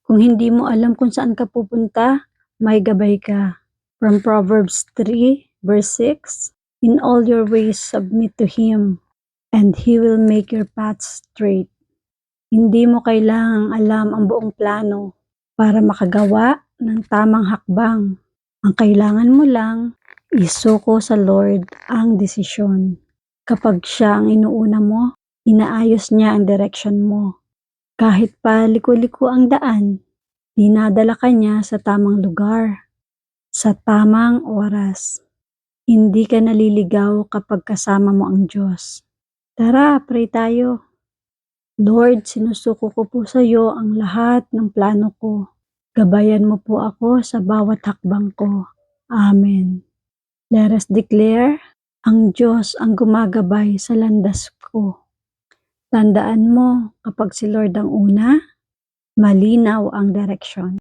Kung hindi mo alam kung saan ka pupunta, may gabay ka. From Proverbs 3 verse 6, "In all your ways submit to Him, and He will make your paths straight." Hindi mo kailangang alam ang buong plano para makagawa ng tamang hakbang. Ang kailangan mo lang, isuko sa Lord ang desisyon. Kapag siya ang inuuna mo, inaayos niya ang direksyon mo. Kahit pa liko-liko ang daan, dinadala ka niya sa tamang lugar, sa tamang oras. Hindi ka naliligaw kapag kasama mo ang Diyos. Tara, pray tayo. Lord, sinusuko ko po sa iyo ang lahat ng plano ko. Gabayan mo po ako sa bawat hakbang ko. Amen. Let us declare, ang Diyos ang gumagabay sa landas ko. Tandaan mo, kapag si Lord ang una, malinaw ang direksyon.